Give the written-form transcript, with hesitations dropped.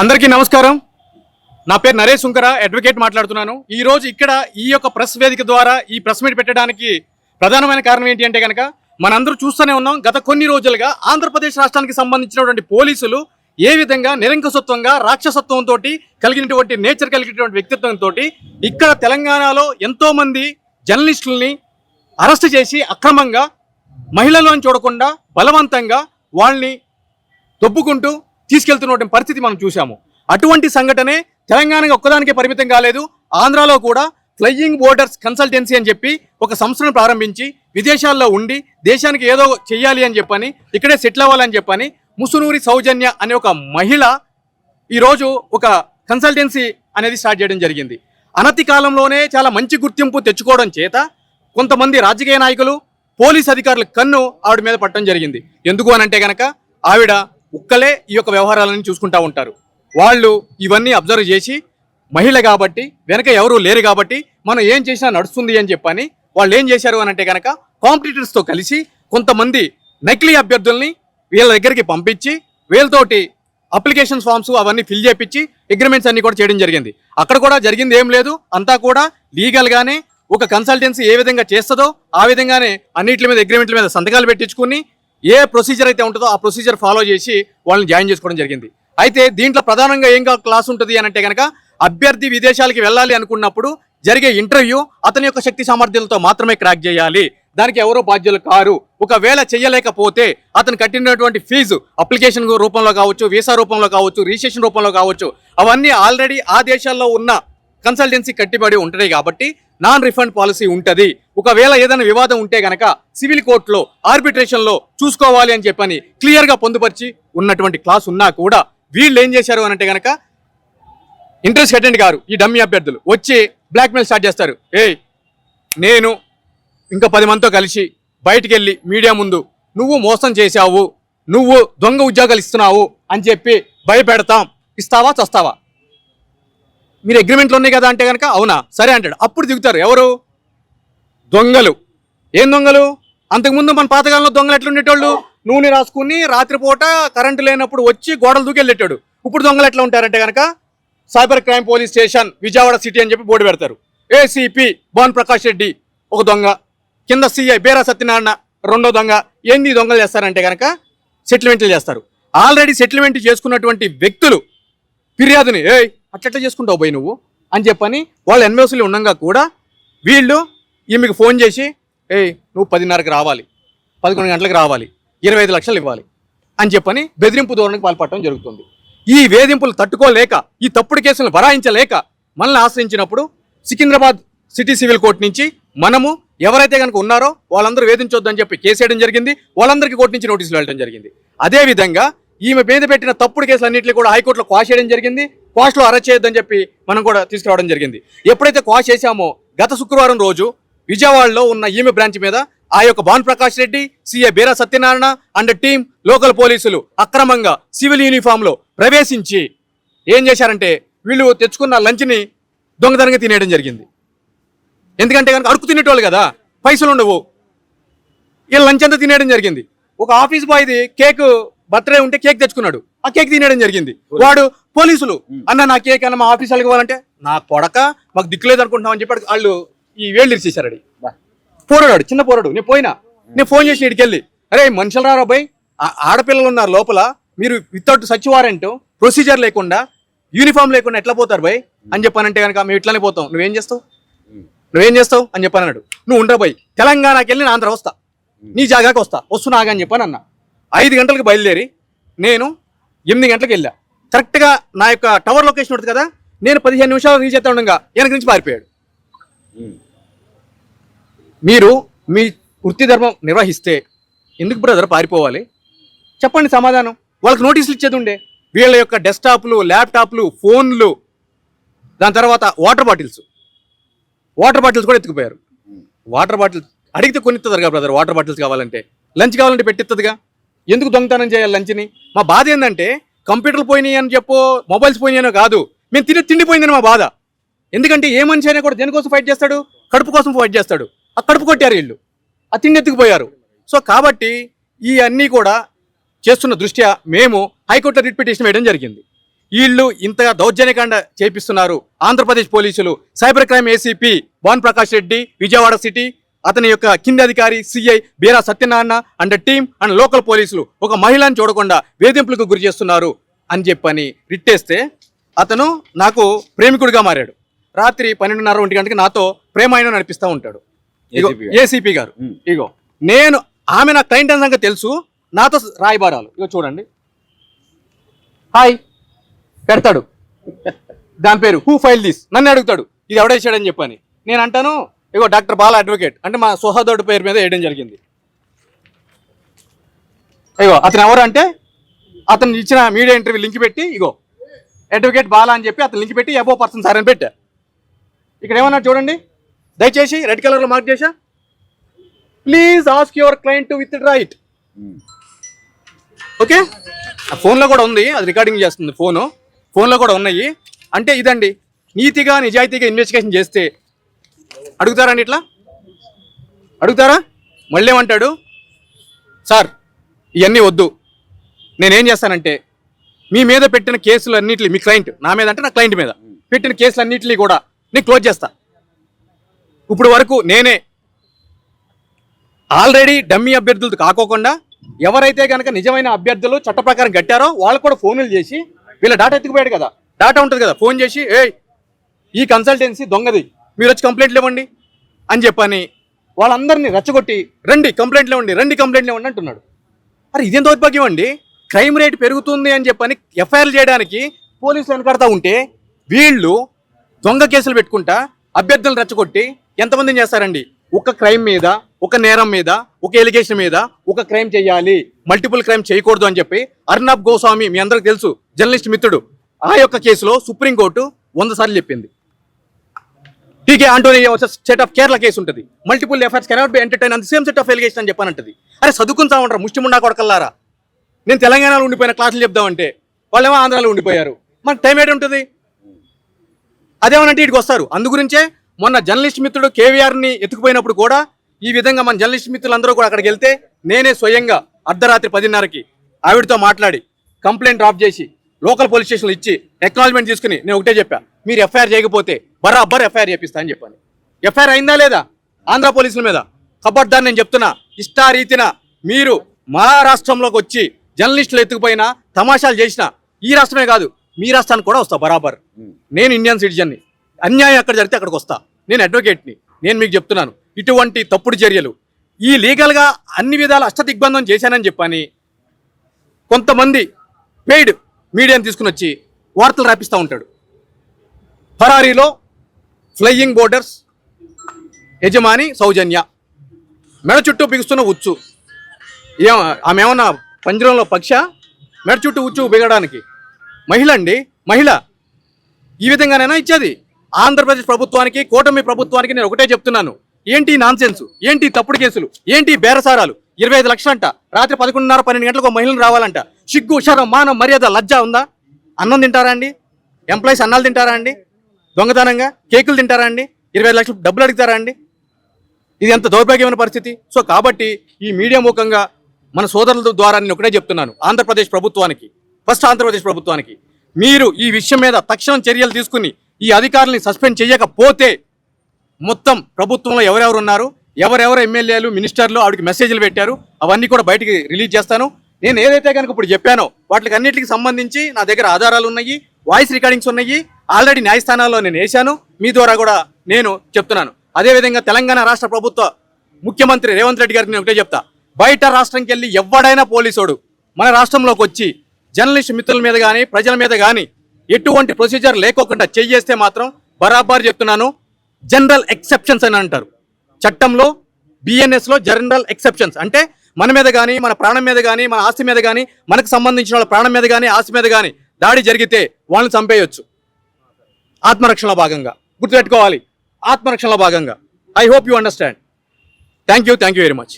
అందరికీ నమస్కారం. నా పేరు నరేష్ సుంకర, అడ్వకేట్ మాట్లాడుతున్నాను. ఈ రోజు ఇక్కడ ఈ యొక్క ప్రెస్ వేదిక ద్వారా ఈ ప్రెస్ మీట్ పెట్టడానికి ప్రధానమైన కారణం ఏంటి అంటే కనుక మనందరూ చూస్తూనే ఉన్నాం. గత కొన్ని రోజులుగా ఆంధ్రప్రదేశ్ రాష్ట్రానికి సంబంధించినటువంటి పోలీసులు ఏ విధంగా నిరంకుశత్వంగా రాక్షసత్వంతో కలిగినటువంటి నేచర్ కలిగినటువంటి వ్యక్తిత్వంతో ఇక్కడ తెలంగాణలో ఎంతో మంది జర్నలిస్టుల్ని అరెస్ట్ చేసి అక్రమంగా మహిళలను చూడకుండా బలవంతంగా వాళ్ళని దొబ్బుకుంటూ తీసుకెళ్తున్నటువంటి పరిస్థితి మనం చూసాము. అటువంటి సంఘటనే తెలంగాణకి ఒక్కదానికే పరిమితం కాలేదు. ఆంధ్రాలో కూడా ఫ్లయింగ్ బోర్డర్స్ కన్సల్టెన్సీ అని చెప్పి ఒక సంస్థను ప్రారంభించి విదేశాల్లో ఉండి దేశానికి ఏదో చెయ్యాలి అని చెప్పని ఇక్కడే సెటిల్ అవ్వాలని చెప్పని ముసునూరి సౌజన్య అనే ఒక మహిళ ఈరోజు ఒక కన్సల్టెన్సీ అనేది స్టార్ట్ చేయడం జరిగింది. అనతి కాలంలోనే చాలా మంచి గుర్తింపు తెచ్చుకోవడం చేత కొంతమంది రాజకీయ నాయకులు పోలీస్ అధికారుల కన్ను ఆవిడ మీద పట్టడం జరిగింది. ఎందుకు అనంటే గనక ఆవిడ ఒక్కలే ఈ యొక్క వ్యవహారాలను చూసుకుంటూ ఉంటారు. వాళ్ళు ఇవన్నీ అబ్జర్వ్ చేసి మహిళ కాబట్టి వెనక ఎవరూ లేరు కాబట్టి మనం ఏం చేసినా నడుస్తుంది అని చెప్పని వాళ్ళు ఏం చేశారు అనంటే కనుక కాంపిటీటర్స్తో కలిసి కొంతమంది నకిలీ అభ్యర్థుల్ని వీళ్ళ దగ్గరికి పంపించి వీళ్ళతోటి అప్లికేషన్ ఫామ్స్ అవన్నీ ఫిల్ చేపించి అగ్రిమెంట్స్ అన్ని కూడా చేయడం జరిగింది. అక్కడ కూడా జరిగింది ఏం లేదు, అంతా కూడా లీగల్గానే ఒక కన్సల్టెన్సీ ఏ విధంగా చేస్తుందో ఆ విధంగానే అన్నింటి మీద అగ్రిమెంట్ల మీద సంతకాలు పెట్టించుకుని ఏ ప్రొసీజర్ అయితే ఉంటుందో ఆ ప్రొసీజర్ ఫాలో చేసి వాళ్ళని జాయిన్ చేసుకోవడం జరిగింది. అయితే దీంట్లో ప్రధానంగా ఏం క్లాస్ ఉంటుంది అని అంటే కనుక అభ్యర్థి విదేశాలకి వెళ్ళాలి అనుకున్నప్పుడు జరిగే ఇంటర్వ్యూ అతని యొక్క శక్తి సామర్థ్యాలతో మాత్రమే క్రాక్ చేయాలి. దానికి ఎవరో బాధ్యులు కారు. ఒకవేళ చేయలేకపోతే అతను కట్టినటువంటి ఫీజు అప్లికేషన్ రూపంలో కావచ్చు, వీసా రూపంలో కావచ్చు, రిజిస్ట్రేషన్ రూపంలో కావచ్చు, అవన్నీ ఆల్రెడీ ఆ దేశాల్లో ఉన్న కన్సల్టెన్సీ కట్టిబడి ఉంటాయి కాబట్టి నాన్ రిఫండ్ పాలసీ ఉంటుంది. ఒకవేళ ఏదైనా వివాదం ఉంటే గనక సివిల్ కోర్టులో ఆర్బిట్రేషన్లో చూసుకోవాలి అని చెప్పని క్లియర్గా పొందుపరిచి ఉన్నటువంటి క్లాస్ ఉన్నా కూడా వీళ్ళు ఏం చేశారు అనంటే గనక ఇంట్రెస్ట్ అటెండ్ గారు ఈ డమ్మీ అభ్యర్థులు వచ్చి బ్లాక్మెయిల్ స్టార్ట్ చేస్తారు. నేను ఇంకా 10 మందితో కలిసి బయటికి వెళ్ళి మీడియా ముందు నువ్వు మోసం చేశావు, నువ్వు దొంగ ఉద్యోగాలు ఇస్తున్నావు అని చెప్పి భయపెడతాం, ఇస్తావా చస్తావా, మీరు అగ్రిమెంట్లు ఉన్నాయి కదా అంటే కనుక అవునా సరే అంటాడు. అప్పుడు దిగుతారు ఎవరు? దొంగలు. ఏం దొంగలు? అంతకుముందు మన పాతకాలంలో దొంగలు ఎట్లుండేటోళ్ళు? నూనె రాసుకుని రాత్రిపూట కరెంటు లేనప్పుడు వచ్చి గోడలు దూకి వెళ్ళేటాడు. ఇప్పుడు దొంగలు ఎట్లా ఉంటారంటే కనుక cyber crime police station Vijayawada city అని చెప్పి బోర్డు పెడతారు. ఏసీపీ భాన్ ప్రకాష్ రెడ్డి ఒక దొంగ, కింద సిఐ బేరా సత్యనారాయణ రెండో దొంగ. ఏంది దొంగలు చేస్తారంటే కనుక సెటిల్మెంట్లు చేస్తారు. ఆల్రెడీ సెటిల్మెంట్ చేసుకున్నటువంటి వ్యక్తులు ఫిర్యాదుని అట్లా చేసుకుంటావు పోయి నువ్వు అని చెప్పని వాళ్ళు ఎన్ఓసీలు ఉండగా కూడా వీళ్ళు ఈమెకు ఫోన్ చేసి నువ్వు 10:30కి రావాలి, 11 గంటలకు రావాలి, 25 లక్షలు ఇవ్వాలి అని చెప్పని బెదిరింపు ధోరణికి పాల్పడటం జరుగుతుంది. ఈ వేధింపులు తట్టుకోలేక ఈ తప్పుడు కేసులను భరాయించలేక మనల్ని ఆశ్రయించినప్పుడు సికింద్రాబాద్ సిటీ సివిల్ కోర్టు నుంచి మనము ఎవరైతే కనుక ఉన్నారో వాళ్ళందరూ వేధించొద్దని చెప్పి కేసు వేయడం జరిగింది. వాళ్ళందరికీ కోర్టు నుంచి నోటీసులు వెళ్ళడం జరిగింది. అదేవిధంగా ఈమె మీద పెట్టిన తప్పుడు కేసులన్నింటినీ కూడా హైకోర్టులో క్వాష్ చేయడం జరిగింది. క్వాష్లో అరెస్ట్ చేయొద్దని చెప్పి మనం కూడా తీసుకురావడం జరిగింది. ఎప్పుడైతే క్వాష్ చేశామో గత శుక్రవారం రోజు విజయవాడలో ఉన్న ఈమె బ్రాంచ్ మీద ఆ యొక్క Bhan Prakash Reddy, CI Bera Satyanarayana and team local పోలీసులు అక్రమంగా సివిల్ యూనిఫామ్లో ప్రవేశించి ఏం చేశారంటే వీళ్ళు తెచ్చుకున్న లంచ్ని దొంగతనంగా తినేయడం జరిగింది. ఎందుకంటే కనుక అడుక్కు తినేటోళ్ళు కదా, పైసలు ఉండవు, వీళ్ళు లంచ్ అంతా తినేయడం జరిగింది. ఒక ఆఫీస్ బాయ్ది కేక్ బర్త్డే ఉంటే కేక్ తెచ్చుకున్నాడు, ఆ కేక్ తినేయడం జరిగింది. వాడు పోలీసులు అన్న నా కేక్ అన్న మా ఆఫీస్ వాళ్ళకి ఇవ్వాలంటే నా కొడక మాకు దిక్కులేదు అనుకుంటున్నాం అని చెప్పి వాళ్ళు ఈ వేళ్ళు ఇచ్చేసారు. అడి పోరాడు, చిన్న పోరాడు. నేను ఫోన్ చేసి ఇడికెళ్ళి అరే మనుషులు రారా బాయ్, ఆడపిల్లలు ఉన్నారు లోపల, మీరు వితౌట్ సచ్ వారెంట్ ప్రొసీజర్ లేకుండా యూనిఫామ్ లేకుండా ఎట్లా పోతారు బాయ్ అని చెప్పానంటే కనుక మేము ఇట్లానే పోతాం, నువ్వేం చేస్తావు అని చెప్పానన్నాడు. నువ్వు ఉండరా బాయ్, తెలంగాణకి వెళ్ళి నేను ఆంధ్ర వస్తా, నీ జాగాకి వస్తున్నాగా అని చెప్పాను అన్న. 5 గంటలకు బయలుదేరి నేను 8 గంటలకు వెళ్ళా. కరెక్ట్గా నా యొక్క టవర్ లొకేషన్ ఉంటుంది కదా, నేను 15 నిమిషాలు రీచ్ అవుతా ఉండగా వెనక నుంచి పారిపోయాడు. మీరు మీ వృత్తి ధర్మం నిర్వహిస్తే ఎందుకు బ్రదర్ పారిపోవాలి? చెప్పండి సమాధానం. వాళ్ళకి నోటీసులు ఇచ్చేది ఉండే. వీళ్ళ యొక్క డెస్క్టాప్లు, ల్యాప్టాప్లు, ఫోన్లు, దాని తర్వాత వాటర్ బాటిల్స్ కూడా ఎత్తుకుపోయారు. వాటర్ బాటిల్స్ అడిగితే కొనిస్తుంది కదా బ్రదర్, వాటర్ బాటిల్స్ కావాలంటే, లంచ్ కావాలంటే పెట్టిస్తుంది. ఎందుకు దొంగతనం చేయాలి లంచ్ని? మా బాధ ఏంటంటే కంప్యూటర్లు పోయినాయి అని చెప్పో, మొబైల్స్ పోయినాయనో కాదు, మేము తిండిపోయిందని మా బాధ. ఎందుకంటే ఏ మనిషి అయినా కూడా దేనికోసం ఫైట్ చేస్తాడు? కడుపు కోసం ఫైట్ చేస్తాడు. ఆ కడుపు కొట్టారు వీళ్ళు, ఆ తిండి ఎత్తుకుపోయారు. సో కాబట్టి ఈ అన్నీ కూడా చేస్తున్న దృష్ట్యా మేము హైకోర్టులో రిట్ పిటిషన్ వేయడం జరిగింది. వీళ్ళు ఇంతగా దౌర్జన్యకాండ చేపిస్తున్నారు. ఆంధ్రప్రదేశ్ పోలీసులు cyber crime ACP Bhan Prakash Reddy, Vijayawada city, అతని యొక్క కింది అధికారి CI Beera Satyanarayana and team and local పోలీసులు ఒక మహిళను చూడకుండా వేధింపులకు గురి చేస్తున్నారు అని చెప్పని రిట్టేస్తే అతను నాకు ప్రేమికుడిగా మారాడు. రాత్రి 12:30 1 గంటకి నాతో ప్రేమాయణం నడిపిస్తూ ఉంటాడు ఏసీపీ గారు. ఇగో నేను ఆమె నా క్లయింట్ అని సంగతి తెలుసు, నాతో రాయబారాలు. ఇగో చూడండి, హాయ్ పెడతాడు, దాని పేరు హూ ఫైల్ దిస్, నన్ను అడుగుతాడు ఇది ఎవడేసాడని చెప్పని. నేను అంటాను ఇగో డాక్టర్ బాల అడ్వకేట్ అంటే మా సోహదోడు పేరు మీద వేయడం జరిగింది. ఇగో అతను ఎవరు అంటే అతను ఇచ్చిన మీడియా ఇంటర్వ్యూ లింక్ పెట్టి ఇగో అడ్వకేట్ బాల అని చెప్పి అతను లింక్ పెట్టి అబో పర్సన్ సార్ అని పెట్టా. ఇక్కడ ఏమన్నా చూడండి, దయచేసి రెడ్ కలర్లో మార్క్ చేశా, please ask your client with right. Okay, ఫోన్లో కూడా ఉంది, అది రికార్డింగ్ చేస్తుంది ఫోన్లో కూడా ఉన్నాయి. అంటే ఇదండి, నీతిగా నిజాయితీగా ఇన్వెస్టిగేషన్ చేస్తే అడుగుతారండి, ఇట్లా అడుగుతారా? మళ్ళీ ఏమంటాడు, సార్ ఇవన్నీ వద్దు, నేనేం చేస్తానంటే మీ మీద పెట్టిన కేసులు అన్నింటినీ, మీ క్లయింట్ నా మీద అంటే నా క్లయింట్ మీద పెట్టిన కేసులు అన్నింటినీ కూడా నేను క్లోజ్ చేస్తా. ఇప్పుడు వరకు నేనే ఆల్రెడీ డమ్మీ అభ్యర్థులతో కాకోకుండా ఎవరైతే కనుక నిజమైన అభ్యర్థులు చట్ట ప్రకారం కట్టారో వాళ్ళకు కూడా ఫోన్లు చేసి, వీళ్ళ డేటా ఎత్తుకుపోయాడు కదా, డేటా ఉంటుంది కదా, ఫోన్ చేసి ఈ కన్సల్టెన్సీ దొంగది, మీరు వచ్చి కంప్లైంట్లు ఇవ్వండి అని చెప్పని వాళ్ళందరినీ రెచ్చగొట్టి రండి కంప్లైంట్లు ఇవ్వండి అంటున్నాడు. అరే ఇదేం దౌర్భాగ్యం అండి, క్రైమ్ రేట్ పెరుగుతుంది అని చెప్పని ఎఫ్ఐఆర్లు చేయడానికి పోలీసులు వెనకాడుతూ ఉంటే వీళ్ళు దొంగ కేసులు పెట్టుకుంటా అభ్యర్థులను రెచ్చగొట్టి ఎంతమందిని చేస్తారండి. ఒక క్రైమ్ మీద, ఒక నేరం మీద, ఒక ఎలిగేషన్ మీద ఒక క్రైమ్ చేయాలి, మల్టిపుల్ క్రైమ్ చేయకూడదు అని చెప్పి అర్నబ్ గోస్వామి మీ అందరికి తెలుసు, జర్నలిస్ట్ మిత్రుడు, ఆ యొక్క కేసులో సుప్రీంకోర్టు 100 సార్లు చెప్పింది. TK Antony set of Kerala case ఉంటుంది, multiple efforts cannot be entertain on the same set of allegation అని చెప్పానంటది. అరే చదువుకుని చావంటారు ముష్టిముండా కొడకల్లారా. నేను తెలంగాణలో ఉండిపోయిన క్లాసులు చెప్దామంటే వాళ్ళేమో ఆంధ్రాలో ఉండిపోయారు, మనకు టైం ఏంటి ఉంటుంది? అదేమనంటే ఇటుకు వస్తారు. అందుగురించే మొన్న జర్నలిస్ట్ మిత్రుడు కేవీఆర్ని ఎత్తుకుపోయినప్పుడు కూడా ఈ విధంగా మన జర్నలిస్ట్ మిత్రులందరూ కూడా అక్కడికి వెళ్తే నేనే స్వయంగా అర్ధరాత్రి 10:30కి ఆవిడతో మాట్లాడి కంప్లైంట్ డ్రాప్ చేసి లోకల్ పోలీస్ స్టేషన్లో ఇచ్చి ఎక్నాలజ్మెంట్ తీసుకుని నేను ఒకటే చెప్పా, మీరు ఎఫ్ఐఆర్ చేయకపోతే బరాబర్ ఎఫ్ఐఆర్ చేపిస్తా అని చెప్పాను. ఎఫ్ఐఆర్ అయిందా లేదా ఆంధ్ర పోలీసుల మీద? ఖబర్దార్ నేను చెప్తున్నా, ఇష్టారీతిన మీరు మా రాష్ట్రంలోకి వచ్చి జర్నలిస్టులు ఎత్తుకుపోయినా తమాషాలు చేసినా ఈ రాష్ట్రమే కాదు మీ రాష్ట్రానికి కూడా వస్తా బరాబర్. నేను ఇండియన్ సిటిజన్ని, అన్యాయం ఎక్కడ జరిగితే అక్కడికి వస్తా. నేను అడ్వకేట్ని, నేను మీకు చెప్తున్నాను ఇటువంటి తప్పుడు చర్యలు ఈ లీగల్గా అన్ని విధాల అష్టదిగ్బంధం చేశానని చెప్పని కొంతమంది పెయిడ్ మీడియాని తీసుకుని వచ్చి వార్తలు రాపిస్తూ ఉంటాడు. ఫరారీలో ఫ్లయింగ్ బోర్డర్స్ యజమాని సౌజన్య మెడ చుట్టూ బిగుస్తున్న ఉచ్చు, ఆమె ఏమన్నా పంజరంలో పక్ష, మెడ చుట్టూ ఉచ్చు బిగడానికి మహిళ అండి, మహిళ. ఈ విధంగానైనా ఇచ్చేది ఆంధ్రప్రదేశ్ ప్రభుత్వానికి, కూటమి ప్రభుత్వానికి నేను ఒకటే చెప్తున్నాను, ఏంటి నాన్సెన్స్, ఏంటి తప్పుడు కేసులు, ఏంటి బేరసారాలు. 25 లక్షలంట, రాత్రి 11:30 12 గంటలకు ఒక మహిళను రావాలంట. సిగ్గు శరం మానం మర్యాద లజ్జ ఉందా? అన్నం తింటారా అండి? ఎంప్లాయీస్ అన్నాలు తింటారా అండి? దొంగతనంగా కేకులు తింటారా అండి? 25 లక్షలు డబ్బులు అడుగుతారా అండి? ఇది ఎంత దౌర్భాగ్యమైన పరిస్థితి. సో కాబట్టి ఈ మీడియా ముఖంగా మన సోదరుల ద్వారా నేను ఒకటే చెప్తున్నాను, ఆంధ్రప్రదేశ్ ప్రభుత్వానికి, ఫస్ట్ ఆంధ్రప్రదేశ్ ప్రభుత్వానికి, మీరు ఈ విషయం మీద తక్షణం చర్యలు తీసుకుని ఈ అధికారుల్ని సస్పెండ్ చేయకపోతే మొత్తం ప్రభుత్వంలో ఎవరెవరు ఉన్నారు, ఎవరెవరు ఎమ్మెల్యేలు మినిస్టర్లు ఆవిడకి మెసేజ్లు పెట్టారు అవన్నీ కూడా బయటికి రిలీజ్ చేస్తాను. నేను ఏదైతే కనుక ఇప్పుడు చెప్పానో వాటికి అన్నిటికి సంబంధించి నా దగ్గర ఆధారాలు ఉన్నాయి, వాయిస్ రికార్డింగ్స్ ఉన్నాయి, ఆల్రెడీ న్యాయస్థానాల్లో నేను వేశాను, మీ ద్వారా కూడా నేను చెప్తున్నాను. అదేవిధంగా తెలంగాణ రాష్ట్ర ప్రభుత్వ ముఖ్యమంత్రి రేవంత్ రెడ్డి గారికి నేను ఒకటే చెప్తా, బయట రాష్ట్రంకి వెళ్ళి ఎవడైనా పోలీసోడు మన రాష్ట్రంలోకి వచ్చి జర్నలిస్ట్ మిత్రుల మీద కానీ ప్రజల మీద కానీ ఎటువంటి ప్రొసీజర్ లేకోకుండా చేస్తే మాత్రం బరాబర్ చెప్తున్నాను, జనరల్ ఎక్సెప్షన్స్ అని అంటారు చట్టంలో, బిఎన్ఎస్లో జనరల్ ఎక్సెప్షన్స్ అంటే మన మీద కానీ, మన ప్రాణం మీద కానీ, మన ఆస్తి మీద కానీ, మనకు సంబంధించిన వాళ్ళ ప్రాణం మీద కానీ, ఆస్తి మీద కానీ దాడి జరిగితే వాళ్ళని చంపేయొచ్చు ఆత్మరక్షణలో భాగంగా. గుర్తుపెట్టుకోవాలి, ఆత్మరక్షణలో భాగంగా. I hope you understand. Thank you very much.